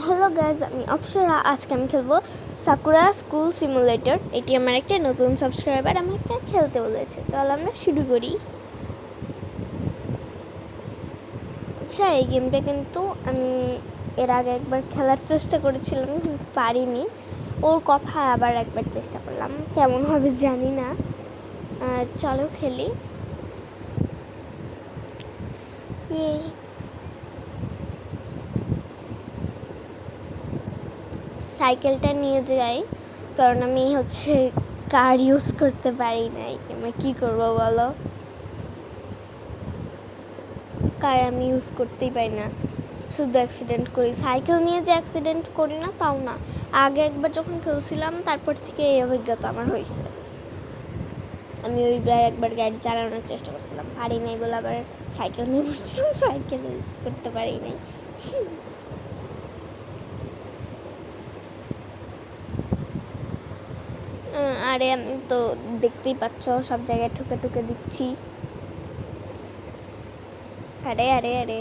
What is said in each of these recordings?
Hello guys, আমি অপসরা। আজকে আমি খেলবো সাকুরা স্কুল সিমুলেটর। এটি আমার একটা নতুন সাবস্ক্রাইবার আমাকে খেলতে বলেছে। চল আমরা শুরু করি। আচ্ছা, এই গেমটা কিন্তু আমি এর আগে একবার খেলার চেষ্টা করেছিলাম, কিন্তু পারিনি। ওর কথা আবার একবার চেষ্টা করলাম, কেমন হবে জানি না। চলো খেলি। সাইকেলটা নিয়ে যাই, কারণ আমি কার ইউজ করতে পারি নাই। আমি কী করবো বলো, কার আমি ইউজ করতেই পারি না, শুধু অ্যাক্সিডেন্ট করি। সাইকেল নিয়ে যে অ্যাক্সিডেন্ট করি না তাও না, আগে একবার যখন খেলছিলাম তারপর থেকে এই অভিজ্ঞতা আমার হয়েছে। আমি একবার গাড়ি চালানোর চেষ্টা করছিলাম, পারি নাই বলে আবার সাইকেল নিয়ে পড়ছিলাম, সাইকেল ইউজ করতে পারি নাই। আরে আমি তো দেখতেই পাচ্ছ সব জায়গায় ঠুকে ঠুকে দিচ্ছি। আরে আরে আরে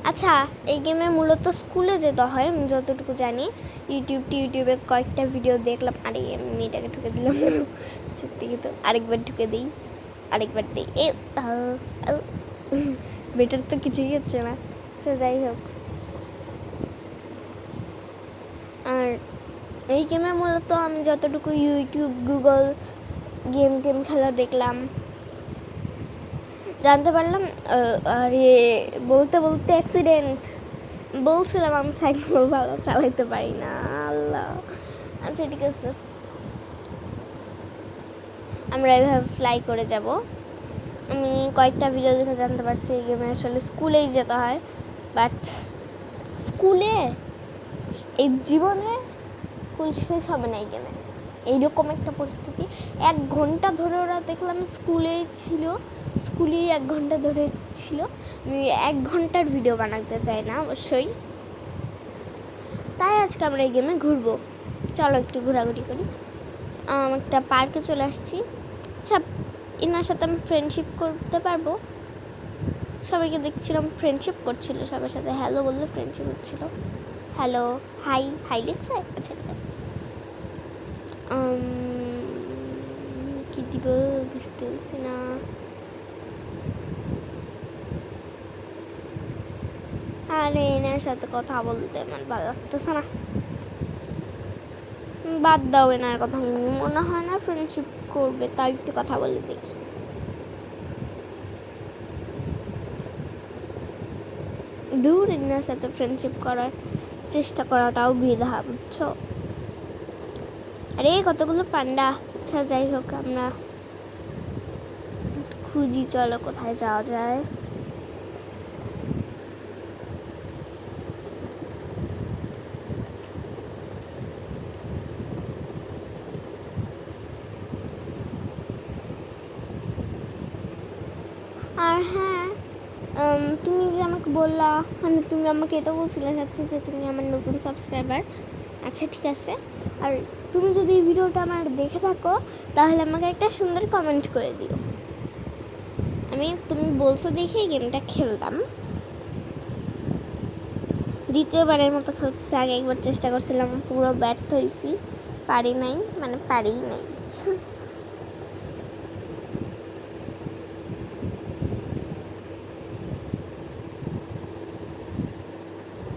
আচ্ছা, এই গেমে মূলত স্কুলে যেতে হয় আমি যতটুকু জানি। ইউটিউবে কয়েকটা ভিডিও দেখলাম। আরে আমি মেয়েটাকে ঠুকে দিলাম, সত্যি কিন্তু আরেকবার ঠুকে দিই, আরেকবার দিই। বেটার তো কিছুই হচ্ছে না। সে যাই হোক, আর এই গেমে মূলত আমি যতটুকু ইউটিউব, গুগল গেম খেলা দেখলাম, জানতে পারলাম। আরে বলতে বলতে অ্যাক্সিডেন্ট। বলছিলাম আমি সাইকেল ভালো চালাইতে পারি না, আল্লাহ। আচ্ছা ঠিক আছে, আমরা এভাবে ফ্লাই করে যাব। আমি কয়েকটা ভিডিও দেখে জানতে পারছি এই গেমে আসলে স্কুলেই যেতে হয়। বাট স্কুলে এই জীবনে স্কুল শেষ হবে না এই গেমে, এইরকম একটা পরিস্থিতি। 1 ঘন্টা ধরে ওরা দেখলাম স্কুলেই 1 ঘন্টা ধরে ছিল। আমি 1 ঘন্টার ভিডিও বানাতে চাই না অবশ্যই, তাই আজকে আমরা এই গেমে ঘুরবো। চলো একটু ঘোরাঘুরি করি। একটা পার্কে চলে আসছি। আচ্ছা, এনার সাথে আমি ফ্রেন্ডশিপ করতে পারবো? সবাইকে দেখছিলাম ফ্রেন্ডশিপ করছিল, সবার সাথে হ্যালো বললে ফ্রেন্ডশিপ হচ্ছিল। হ্যালো, হাই লিখছে। আচ্ছা ঠিক আছে, কি দিব বুঝতে পারছি না। আরে এনার সাথে কথা বলতে আমার ভালো লাগতেছে না, বাদ দাও। এনার কথা মনে হয় না ফ্রেন্ডশিপ করবে, তাই একটু কথা বলে দেখি। দূর, এনার সাথে ফ্রেন্ডশিপ করার চেষ্টা করাটাও বৃথা, বুঝছো? আরে কতগুলো পান্ডা। আচ্ছা যাই হোক, আমরা খুঁজি, চলো কোথায় যাওয়া যায়। আর হ্যাঁ, তুমি যে আমাকে বললা, মানে তুমি আমাকে এটা বলছিলে সাথে যে তুমি আমার নতুন সাবস্ক্রাইবার। আচ্ছা ঠিক আছে, আর তুমি যদি এই ভিডিওটা আমার দেখে থাকো তাহলে আমাকে একটা সুন্দর কমেন্ট করে দিও। তুমি বলছো দেখেই গেমটা খেলতাম। দ্বিতীয়বারের মতো খেলতেছি, আগে একবার চেষ্টা করছিলাম, পুরো ব্যর্থ হয়েছি, পারিই নাই।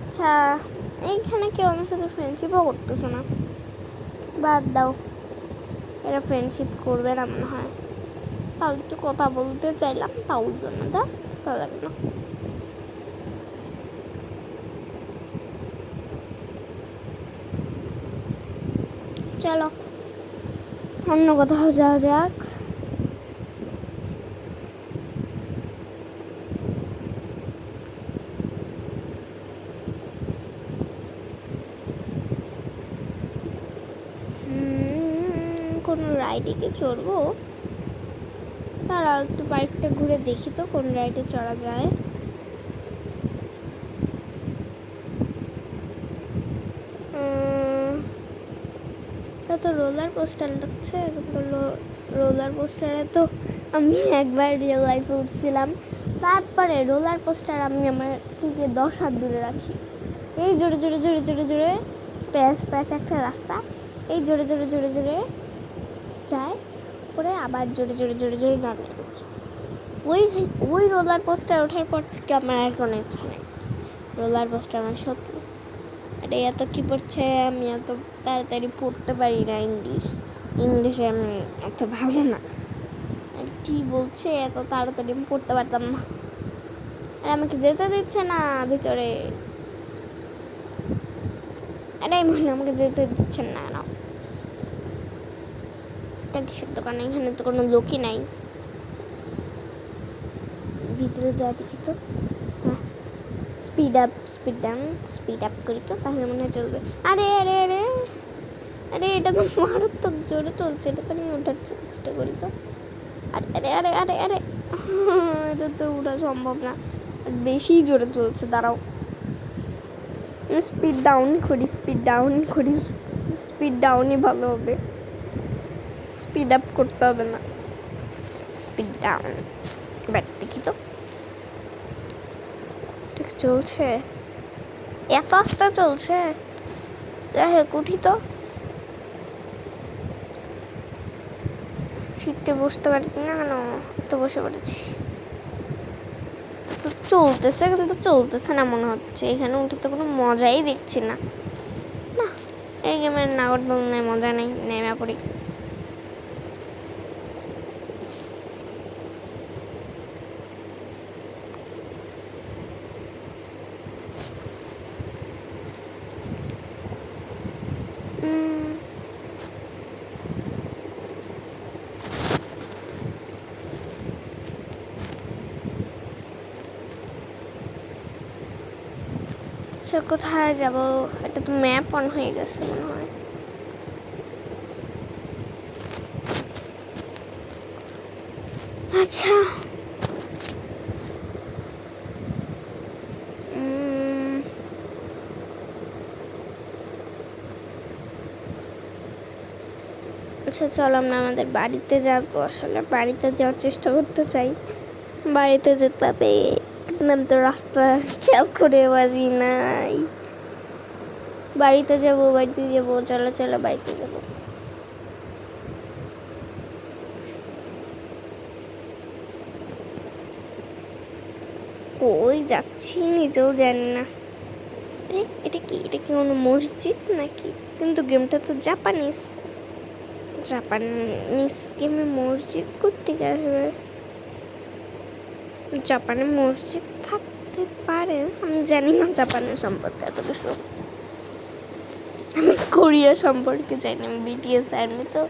আচ্ছা, এইখানে কেউ আমার সাথে ফ্রেন্ডশিপও করতেছে না, বাদ দাও। এরা ফ্রেন্ডশিপ করবে না মনে হয়। তাও একটু কথা বলতে চাইলাম, তাও বললো না, ভালো লাগে না। চলো অন্য কোথাও যাওয়া যাক। কোনো রাইডে চড়বো? তারা একটু বাইকটা ঘুরে দেখি তো কোন রাইডে চড়া যায়। তো রোলার কোস্টার লাগছে, কিন্তু রোলার কোস্টারে তো আমি একবার রিয়েল লাইফে উঠছিলাম, তারপরে রোলার কোস্টার আমি আমার থেকে 10 হাত দূরে রাখি। এই জোরে জোরে জোরে জোরে জোরে প্যাচ প্যাচ একটা রাস্তা, এই জোরে জোরে জোরে জোরে যায়, পরে আবার জোরে জোরে জোরে জোরে নামে। ওই ওই রোলার কোস্টার ওঠার পর থেকে আমার আর কোনো ইচ্ছা নেই। রোলার কোস্টার আমার শত্রু। আরে এত কী পড়ছে, আমি এত তাড়াতাড়ি পড়তে পারি না ইংলিশে আমি এত ভালো না। আর কী বলছে এত তাড়াতাড়ি আমি পড়তে পারতাম না। আর আমাকে যেতে দিচ্ছে না ভিতরে। আরে মহিলা আমাকে যেতে দিচ্ছেন না কেন? এটা কিসের দোকান? এখানে তো কোনো লোকই নাই। ভিতরে যা দেখি তো। হ্যাঁ, স্পিড আপ করি তো, তাহলে মনে হয় চলবে। আরে আরে আরে আরে এটা তো মারাত্মক জোরে চলছে, এটা তো আমি ওঠার চেষ্টা করি তো। আরে আরে আরে আরে আরে এটা তো ওঠা সম্ভব না, বেশি জোরে চলছে। দাঁড়াও, স্পিড ডাউনই ভালো হবে, স্পিড আপ করতে হবে না। Speed down. এবার দেখি তো ঠিক চলছে, এত আস্তে চলছে। যাই হোক উঠি তো। সিটে বসতে পারছি না কেন? তো বসে পড়েছি। তো চলতেছে কিন্তু চলতেছে না মনে হচ্ছে। এখানে উঠে তো কোনো মজাই দেখছি না। না, এই গেমের নাগরদোলনায় মজা নেই, নেমে পড়ি। কোথায় যাব? এটা তো ম্যাপ অন হয়ে গেছে মনে হয়। আচ্ছা, আচ্ছা চলো আমরা আমাদের বাড়িতে যাবো। আসলে বাড়িতে যাওয়ার চেষ্টা করতে চাই, বাড়িতে যেতে হবে। আমি তো রাস্তা খেয়াল করে বাজি নাই। বাড়িতে যাবো চলো চলো বাড়িতে যাবো। কই যাচ্ছি নিজেও জানি না। আরে এটা কি কোনো মসজিদ নাকি? কিন্তু গেমটা তো জাপানিজ গেমে মসজিদ কোত্থেকে আসবে? জাপানে মসজিদ থাকতে পারে, আমি জানি না জাপানের সম্পর্কে এত কিছু। আমি কোরিয়া সম্পর্কে জানি, আমি বিটিএস আর্মি তো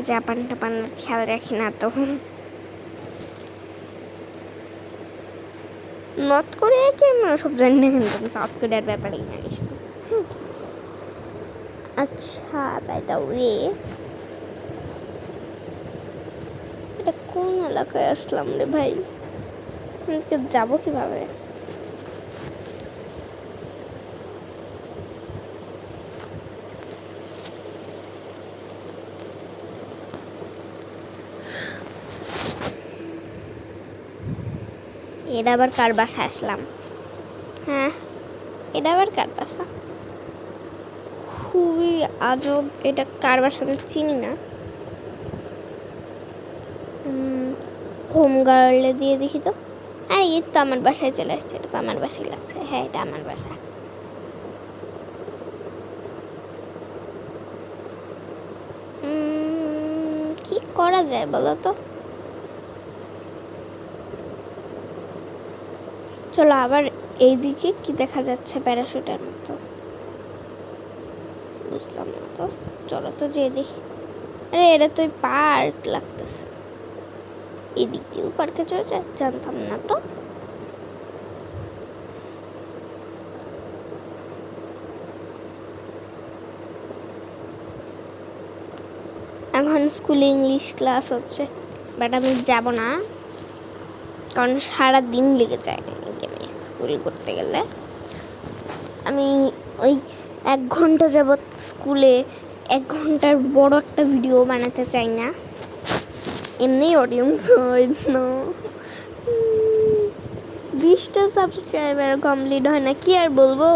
জাপানের খেয়াল রাখি না তো। নর্থ কোরিয়া কি আমি সব জানি না, কিন্তু আমি সাউথ কোরিয়ার ব্যাপারেই জানি শুধু। আচ্ছা বাই দ্য ওয়ে, এটা কোন এলাকায় আসলাম রে ভাই? যাবো কিভাবে? এটা আবার কার বাসায় আসলাম? হ্যাঁ, এটা আবার কার বাসা? খুবই আজব, এটা কার বাসা চিনি না। হোম গার্লে দিয়ে দেখি তো। আরে এই তো আমার বাসায় চলে আসছে, এটা তো আমার বাসায় লাগছে। হ্যাঁ, এটা আমার বাসা। কি করা যায় বলো তো? চলো আবার এইদিকে কি দেখা যাচ্ছে? প্যারাশুটের মতো বুঝলাম না তো। চলো তো যেয়ে দেখি। আরে এটা তো পার্ক লাগতেছে। এদিক দিয়েও পার্কে চলে যায়, জানতাম না তো। এখন স্কুলে ইংলিশ ক্লাস হচ্ছে, বাট আমি যাব না, কারণ সারা দিন লেগে যায় গেমে স্কুল করতে গেলে। আমি ওই 1 ঘন্টা যাবৎ স্কুলে 1 ঘন্টার বড় একটা ভিডিও বানাতে চাই না। এমনি অডিয়েন্স হয় না, 20টা সাবস্ক্রাইবার কমপ্লিট হয় না, কি আর বলবো।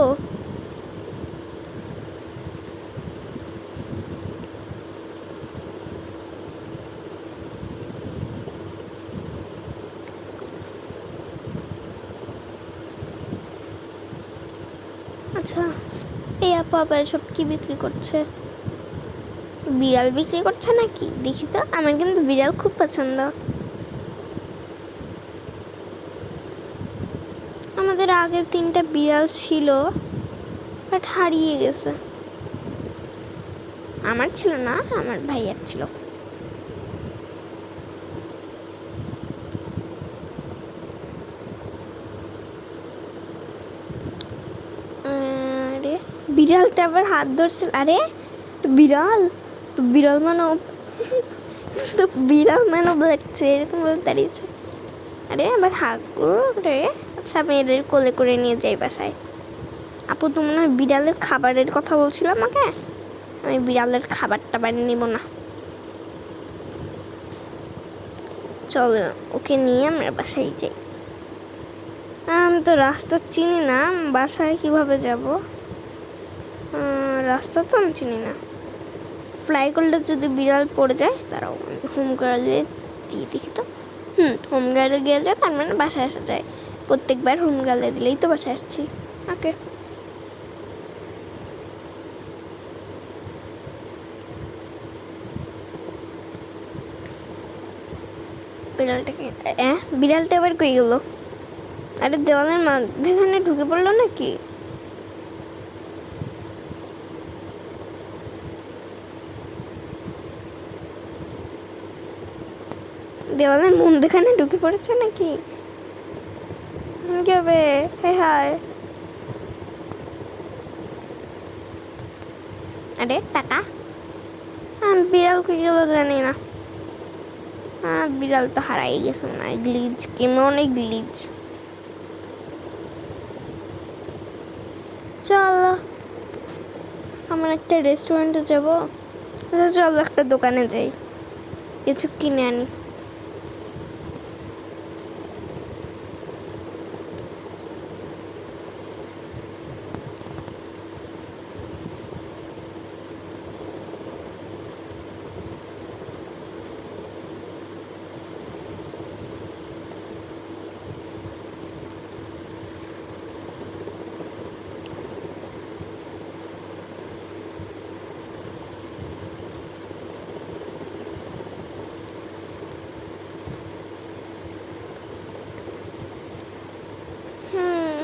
আচ্ছা, এই আপু আবার সব কি বিক্রি করছে? বিড়াল বিক্রি করছে নাকি? দেখি তো, আমার কিন্তু বিড়াল খুব পছন্দ। আমাদের আগের 3টা বিড়াল ছিল, বাট হারিয়ে গেছে। আমার ছিল না, আমার ভাইয়ার ছিল। আরে বিড়ালটা আবার হাত ধরছিল। আরে বিড়াল তো, বিড়াল মানব তো, বিড়াল মানব লাগছে, এরকম ভাবে দাঁড়িয়েছে। আরে আমার হাত করে। আচ্ছা, আমি এদের কোলে করে নিয়ে যাই বাসায়। আপু তো মনে হয় বিড়ালের খাবারের কথা বলছিল আমাকে। আমি বিড়ালের খাবারটা বানিয়ে নিব না। চলো ওকে নিয়ে আমরা বাসায় যাই। আমি তো রাস্তা চিনি না, বাসায় কিভাবে যাব? রাস্তা তো আমি চিনি না। ফ্লাই করলে যদি বিড়াল পড়ে যায়, তারাও হোম গার্ডে দিয়ে দেখি তো। হোম গার্ডে গিয়ে যায়, তার মানে বাসায় আসা যায়। প্রত্যেকবার হোম গার্ডে দিলেই তো বাসায় আসছি। ওকে, বিড়ালটাকে বিড়ালটা এবার কই গেল? আরে দেওয়ালের মাঝখানে ঢুকে পড়লো নাকি? দেওয়ালের মধ্যখানে ঢুকে পড়েছে নাকি? কি হবে? হ্যাঁ হায়, আরে টাকা। বিড়াল কই গেল জানি না। বিড়াল তো হারাই গেছে না। গ্লিচ গেমে অনেক গ্লিচ। চলো আমার একটা রেস্টুরেন্টে যাবো। চলো একটা দোকানে যাই, কিছু কিনে আনি।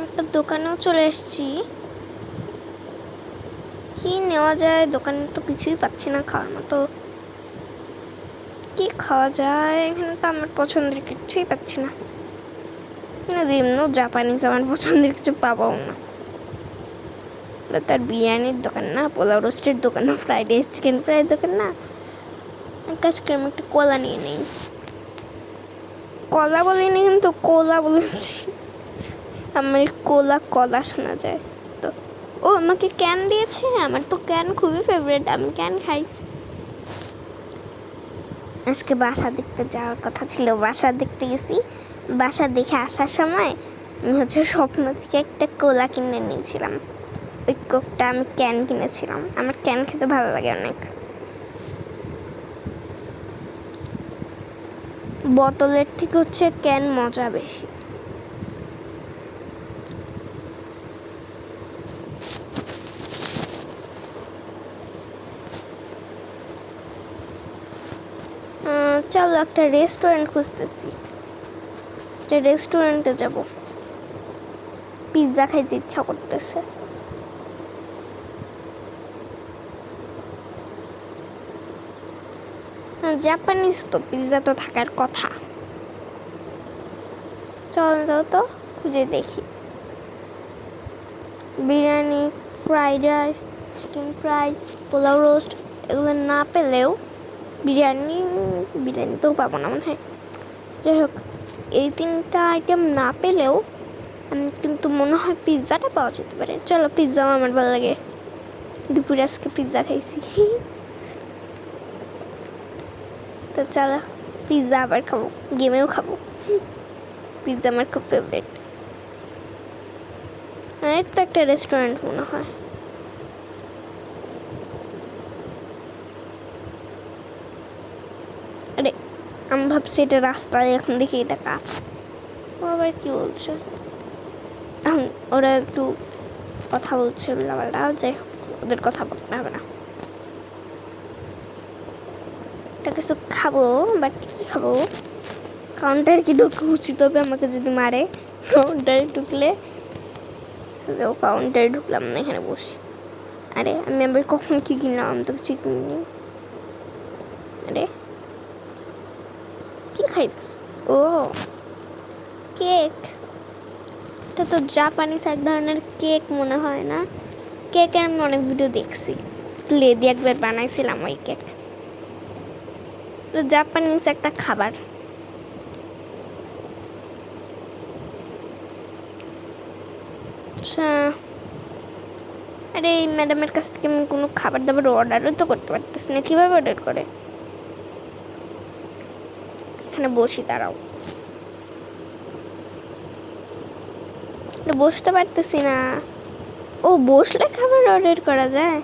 একটা দোকানেও চলে এসেছি। কি নেওয়া যায়? দোকানে তো কিছুই পাচ্ছি না খাওয়ার মতো। কি খাওয়া যায়? এখানে তো আমার পছন্দের কিছুই পাচ্ছি না। এমনিও জাপানিজ আমার পছন্দের কিছু পাবো না। তার বিরিয়ানির দোকান না, পোলাও রোস্টের দোকান না, ফ্রাইড রাইস চিকেন ফ্রাইয়ের দোকান না। কাজ করে আমি একটা কলা নিয়ে নেই। কলা বলিনি কিন্তু কোলা বলেছি। আমার কোলা কলা শোনা যায় তো। ও আমাকে ক্যান দিয়েছে। আমার তো ক্যান খুবই ফেভারিট, আমি ক্যান খাই। আজকে বাসা দেখতে যাওয়ার কথা ছিল, বাসা দেখতে গেছি। বাসা দেখে আসার সময় আমি স্বপ্ন থেকে একটা কোলা কিনে নিয়েছিলাম। ওই কোকটা আমি ক্যান কিনেছিলাম। আমার ক্যান খেতে ভালো লাগে অনেক। বোতলের থেকে ক্যান মজা বেশি। চলো একটা রেস্টুরেন্ট খুঁজতেছি, যে রেস্টুরেন্টে যাব। পিৎজা খাইতে ইচ্ছা করতেছে। জাপানিজ তো পিৎজা তো থাকার কথা। চলো তো খুঁজে দেখি। Biryani, fried rice, chicken fry, pulao roast এগুলো না পেলেও বিরিয়ানিতেও পাবো না মনে হয়। যাই হোক, এই 3টা আইটেম না পেলেও কিন্তু মনে হয় পিৎজাটা পাওয়া যেতে পারে। চলো, পিৎজাও আমার ভালো লাগে। দুপুরে আজকে পিৎজা খাইছি। তো চলো পিৎজা আবার খাবো, গেমেও খাবো। পিৎজা আমার খুব ফেভারিট। এই তো একটা রেস্টুরেন্ট মনে হয়। আরে আমি ভাবছি এটা রাস্তায়, এখন দেখি এটা কাজ। ও আবার কি বলছে, ওরা একটু কথা বলছে উল্লাপাল্টা, যাই হোক ওদের কথা বলতে হবে না। এটা কিছু খাবো, বাট কি খাবো? কাউন্টার কি ঢুকে উচিত হবে আমাকে যদি মারে? কাউন্টারে ঢুকলে যাও, কাউন্টারে ঢুকলাম না, এখানে বসি। আরে আমি আবার কখন কি কিনলাম? আমি তো কিছু কিনিনি। আরে কি খাইস? ও কেক, এটা তো জাপানিজ এক ধরনের কেক মনে হয় না? কেকের আমি অনেক ভিডিও দেখছি, ক্লে দিয়ে একবার বানাইছিলাম ওই কেক। জাপানিজ একটা খাবার। আচ্ছা, আরে এই ম্যাডামের কাছ থেকে আমি কোনো খাবার দাবার অর্ডারও তো করতে পারতেছি না, কীভাবে অর্ডার করে? এখানে বসি, দাঁড়াও, বসতে পারতেছি না। ও বসলে খাবার অর্ডার করা যায়?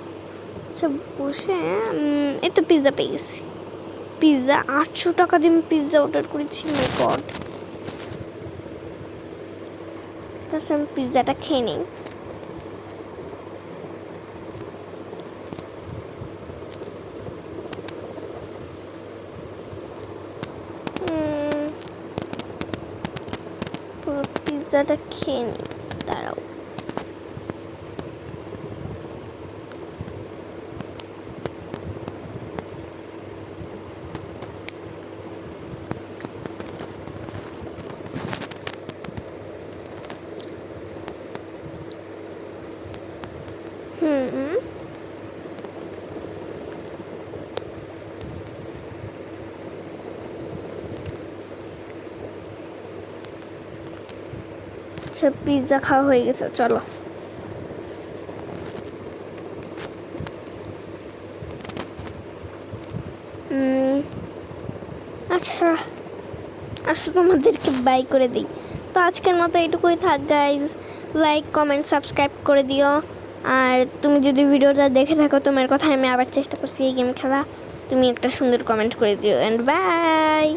আচ্ছা বসে, এই তো পিৎজা পেয়ে গেছি। পিৎজা 800 টাকা দিয়ে আমি পিৎজা অর্ডার করেছি, মাই গড। তাহলে আমি পিৎজাটা খেয়ে নিই। পুরো পিৎজাটা খেয়ে নিই, দাঁড়াও। আচ্ছা পিৎজা খাওয়া হয়ে গেছে, চলো। আচ্ছা আসলে তোমাদেরকে বাই করে দিই। তো আজকের মতো এটুকুই থাক গাইজ। লাইক কমেন্ট সাবস্ক্রাইব করে দিও। আর তুমি যদি ভিডিওটা দেখে থাকো, তোমার কথা আমি আবার চেষ্টা করছি এই গেম খেলা, তুমি একটা সুন্দর কমেন্ট করে দিও। And by.